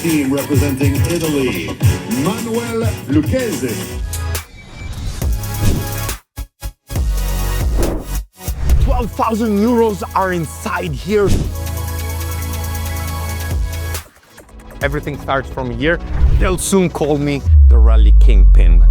team representing Italy, Lucchese. 12,000 euros are inside here. Everything starts from here. They'll soon call me the Rally Kingpin.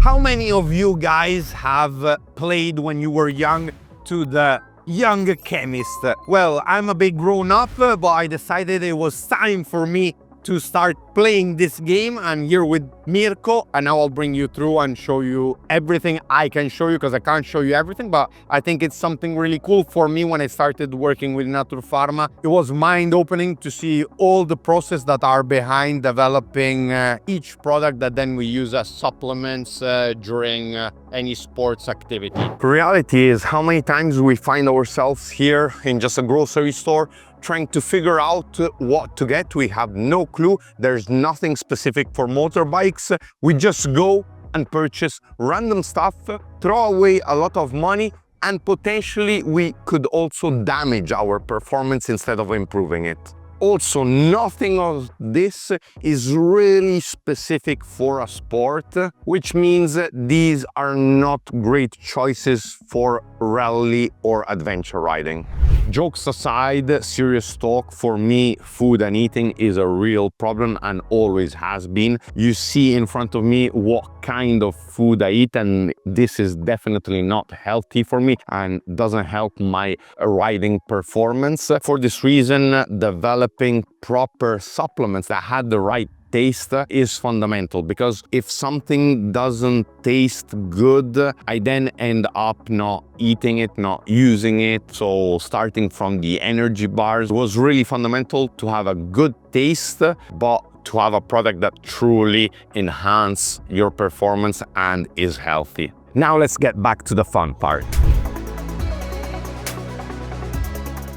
How many of you guys have played when you were young to the young Chemist? Well, I'm a bit grown up, but I decided it was time for me to start playing this game. I'm here with Mirko, and now I'll bring you through and show you everything I can show you, because I can't show you everything, but I think it's something really cool for me. When I started working with Naturpharma, it was mind-opening to see all the process that are behind developing each product that then we use as supplements during any sports activity. The reality is, how many times we find ourselves here in just a grocery store trying to figure out what to get. We have no clue. There's nothing specific for motorbikes. We just go and purchase random stuff, throw away a lot of money, and potentially we could also damage our performance instead of improving it. Also, nothing of this is really specific for a sport, which means these are not great choices for rally or adventure riding. Jokes aside, serious talk, for me, food and eating is a real problem and always has been. You see in front of me what kind of food I eat, and this is definitely not healthy for me and doesn't help my riding performance. For this reason, developing proper supplements that had the right taste is fundamental, because if something doesn't taste good, I then end up not eating it, not using it. So starting from the energy bars was really fundamental to have a good taste, but to have a product that truly enhances your performance and is healthy. Now let's get back to the fun part.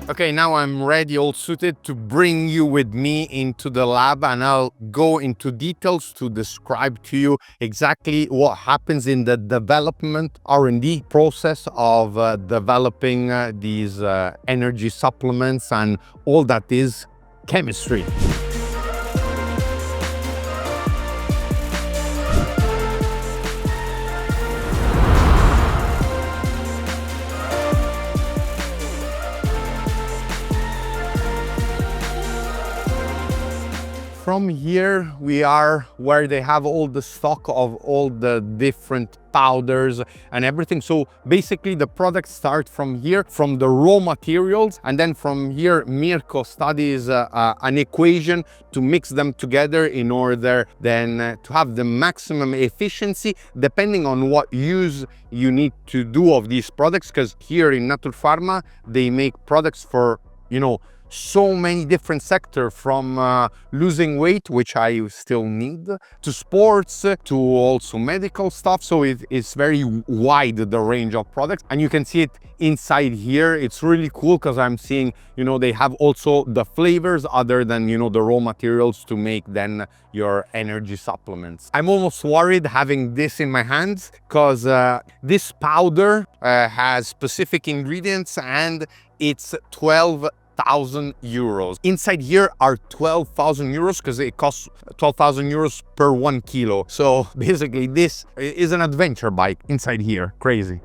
Okay, now I'm ready, all suited, to bring you with me into the lab, and I'll go into details to describe to you exactly what happens in the development R&D process of developing these energy supplements and all that is chemistry. From here, we are where they have all the stock of all the different powders and everything. So basically the products start from here, from the raw materials, and then from here Mirko studies an equation to mix them together in order then to have the maximum efficiency depending on what use you need to do of these products. Because here in Naturpharma, they make products for, you know, so many different sectors, from losing weight, which I still need, to sports, to also medical stuff. So it's very wide, the range of products, and you can see it inside here. It's really cool because I'm seeing, you know, they have also the flavors other than, you know, the raw materials to make then your energy supplements. I'm almost worried having this in my hands, because this powder has specific ingredients and it's 12,000 euros. Inside here are 12,000 euros because it costs 12,000 euros per 1 kilo. So basically this is an adventure bike inside here. Crazy.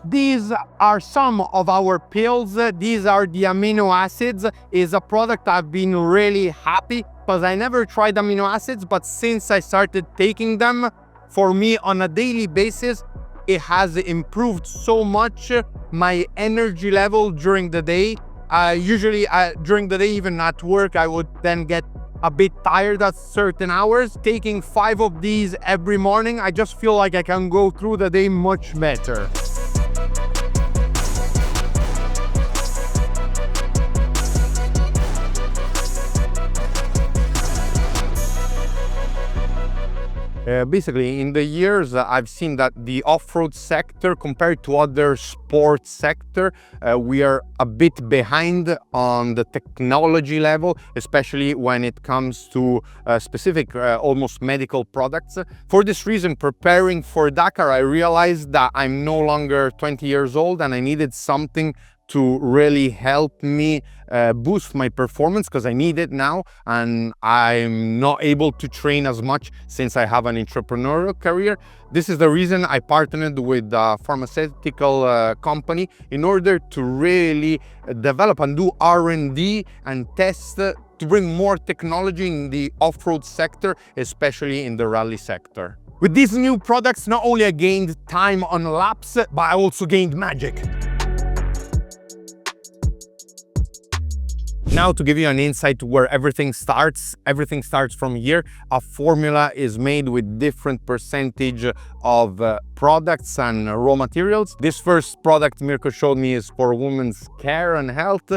These are some of our pills. These are the amino acids. Is a product I've been really happy because I never tried amino acids, but since I started taking them, for me on a daily basis, it has improved so much my energy level during the day. Usually during the day, even at work, I would then get a bit tired at certain hours. Taking 5 of these every morning, I just feel like I can go through the day much better. Basically, in the years, I've seen that the off-road sector, compared to other sports sector, we are a bit behind on the technology level, especially when it comes to specific, almost medical products. For this reason, preparing for Dakar, I realized that I'm no longer 20 years old and I needed something to really help me boost my performance, because I need it now and I'm not able to train as much since I have an entrepreneurial career. This is the reason I partnered with a pharmaceutical company in order to really develop and do R&D and test to bring more technology in the off-road sector, especially in the rally sector. With these new products, not only I gained time on laps, but I also gained magic. Now, to give you an insight to where everything starts from here. A formula is made with different percentage of products and raw materials. This first product Mirko showed me is for women's care and health.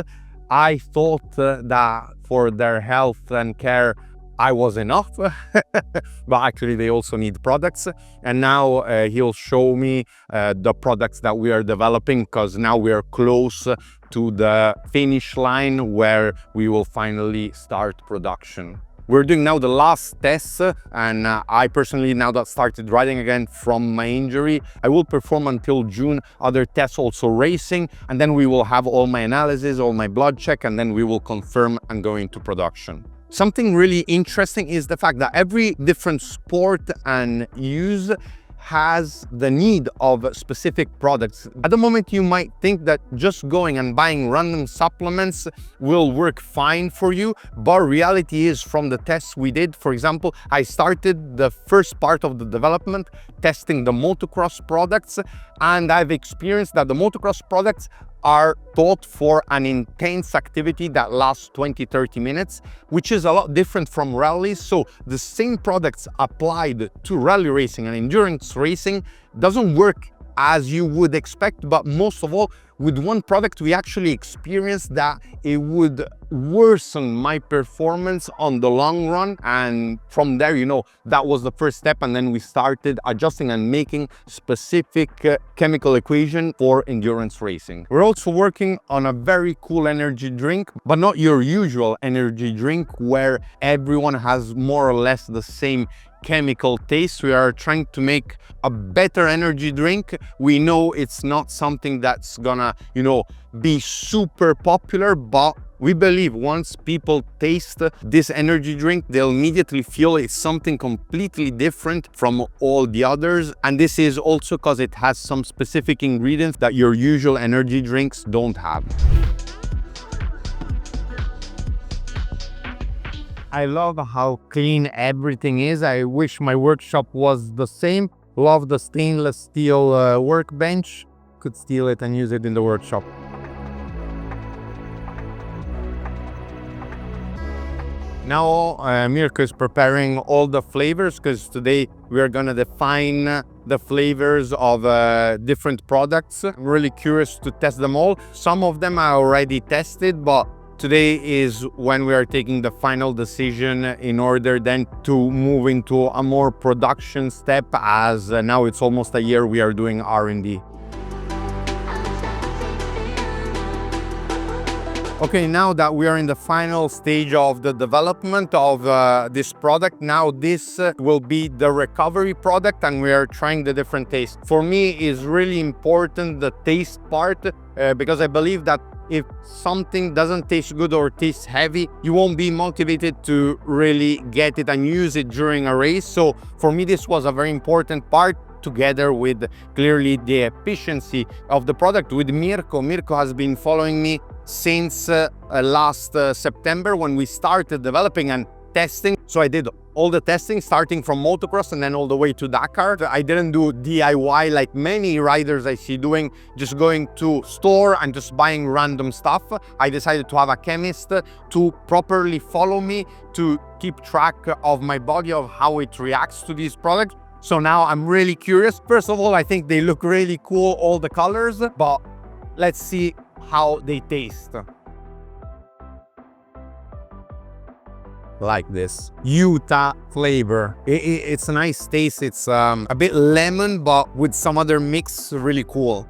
I thought that for their health and care I was enough, but actually they also need products. And now he'll show me the products that we are developing, because now we are close to the finish line where we will finally start production. We're doing now the last tests, and I personally, now that started riding again from my injury, I will perform until June other tests, also racing, and then we will have all my analysis, all my blood check, and then we will confirm and go into production. Something really interesting is the fact that every different sport and use has the need of specific products. At the moment, you might think that just going and buying random supplements will work fine for you, but reality is, from the tests we did, for example, I started the first part of the development testing the motocross products, and I've experienced that the motocross products are thought for an intense activity that lasts 20-30 minutes, which is a lot different from rallies. So the same products applied to rally racing and endurance racing doesn't work as you would expect, but most of all, with one product we actually experienced that it would worsen my performance on the long run. And from there, you know, that was the first step, and then we started adjusting and making specific chemical equation for endurance racing. We're also working on a very cool energy drink, but not your usual energy drink where everyone has more or less the same chemical taste. We are trying to make a better energy drink. We know it's not something that's gonna, you know, be super popular, but we believe once people taste this energy drink, they'll immediately feel it's something completely different from all the others. And this is also because it has some specific ingredients that your usual energy drinks don't have. I love how clean everything is. I wish my workshop was the same. Love the stainless steel workbench. Could steal it and use it in the workshop. Now Mirko is preparing all the flavors, because today we are gonna define the flavors of different products. I'm really curious to test them all. Some of them I already tested, but today is when we are taking the final decision in order then to move into a more production step, as now it's almost a year we are doing R&D. Okay, now that we are in the final stage of the development of this product, now this will be the recovery product, and we are trying the different tastes. For me, it's really important the taste part, because I believe that if something doesn't taste good or tastes heavy, you won't be motivated to really get it and use it during a race. So for me, this was a very important part, together with clearly the efficiency of the product. With Mirko has been following me since last September, when we started developing and testing. So I did all the testing, starting from motocross and then all the way to Dakar. I didn't do DIY like many riders I see doing, just going to store and just buying random stuff. I decided to have a chemist to properly follow me, to keep track of my body, of how it reacts to these products. So now I'm really curious. First of all, I think they look really cool, all the colors, but let's see how they taste. like this. Utah flavor. It's a nice taste. It's a bit lemon, but with some other mix, really cool.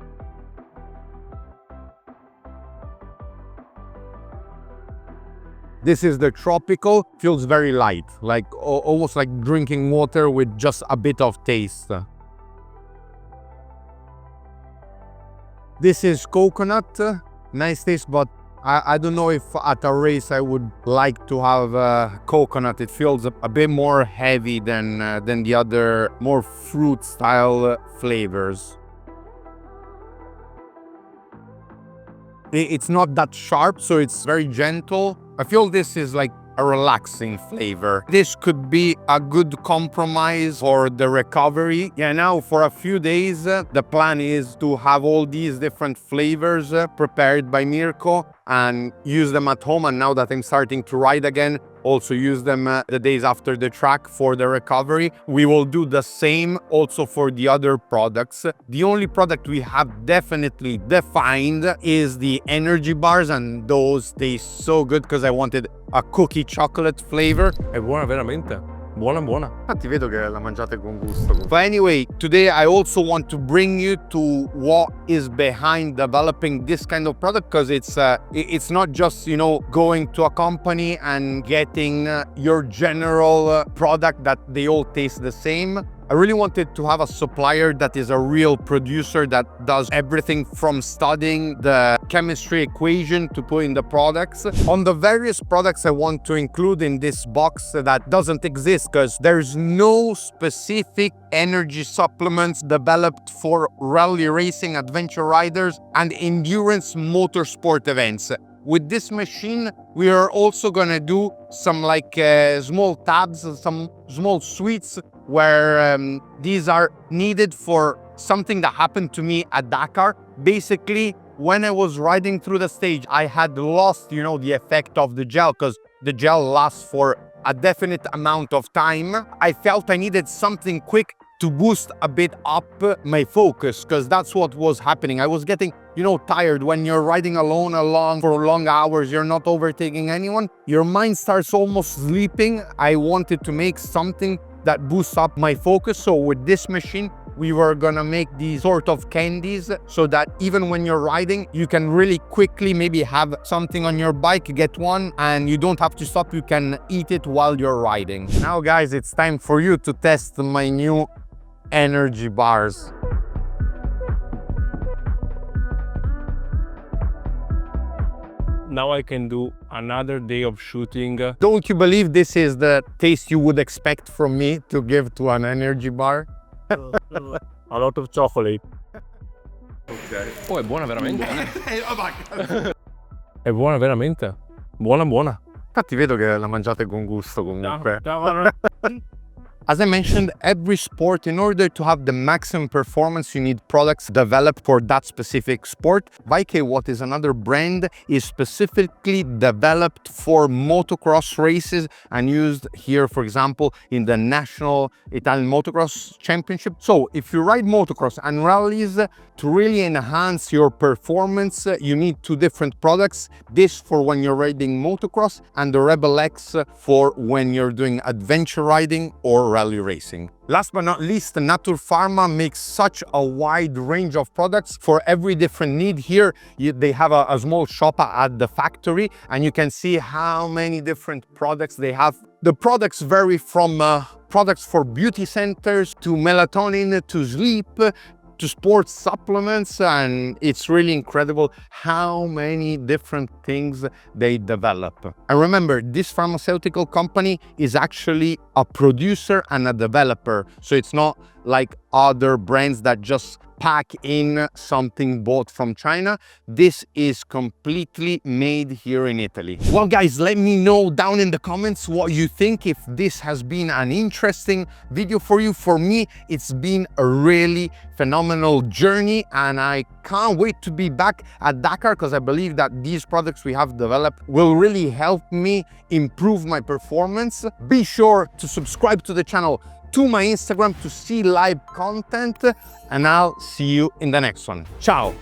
This is the tropical, feels very light, like almost like drinking water with just a bit of taste. This is coconut, nice taste, but I don't know if at a race I would like to have coconut. It feels a bit more heavy than the other more fruit style flavors. It's not that sharp, so it's very gentle. I feel this is like a relaxing flavor. This could be a good compromise for the recovery. Yeah, now for a few days, the plan is to have all these different flavors prepared by Mirko and use them at home. And now that I'm starting to ride again, also use them the days after the track for the recovery. We will do the same also for the other products. The only product we have definitely defined is the energy bars, and those taste so good because I wanted a cookie chocolate flavor. È buona veramente. Buona, buona. Infatti vedo che la mangiate con gusto. But anyway, today I also want to bring you to what is behind developing this kind of product, because it's not just, you know, going to a company and getting your general product that they all taste the same. I really wanted to have a supplier that is a real producer that does everything from studying the chemistry equation to put in the products. On the various products I want to include in this box that doesn't exist, because there's no specific energy supplements developed for rally racing, adventure riders, and endurance motorsport events. With this machine, we are also gonna do some like small tabs, some small sweets where these are needed for something that happened to me at Dakar. Basically, when I was riding through the stage, I had lost, you know, the effect of the gel, because the gel lasts for a definite amount of time. I felt I needed something quick to boost a bit up my focus, because that's what was happening. I was getting, you know, tired when you're riding alone along for long hours, you're not overtaking anyone, your mind starts almost sleeping. I wanted to make something that boosts up my focus. So with this machine, we were gonna make these sort of candies so that even when you're riding, you can really quickly maybe have something on your bike, get one, and you don't have to stop. You can eat it while you're riding. Now, guys, it's time for you to test my new energy bars. Now I can do another day of shooting. Don't you believe this is the taste you would expect from me to give to an energy bar? A lot of chocolate. Ok. Oh, è buona veramente. È buona veramente. Buona, buona. Infatti vedo che la mangiate con gusto comunque. As I mentioned, every sport, in order to have the maximum performance, you need products developed for that specific sport. Bike, what is another brand, is specifically developed for motocross races and used here, for example, in the National Italian Motocross Championship. So if you ride motocross and rallies, to really enhance your performance, you need two different products. This for when you're riding motocross, and the Rebel X for when you're doing adventure riding or rally racing. Last but not least, Natur Pharma makes such a wide range of products for every different need. Here, they have a small shop at the factory, and you can see how many different products they have. The products vary from products for beauty centers to melatonin to sleep to sports supplements, and it's really incredible how many different things they develop. And remember, this pharmaceutical company is actually a producer and a developer, so it's not like other brands that just pack in something bought from China. This is completely made here in Italy. Well, guys, let me know down in the comments what you think, if this has been an interesting video for you. For me, it's been a really phenomenal journey, and I can't wait to be back at Dakar, because I believe that these products we have developed will really help me improve my performance. Be sure to subscribe to the channel, to my Instagram, to see live content, and I'll see you in the next one. Ciao!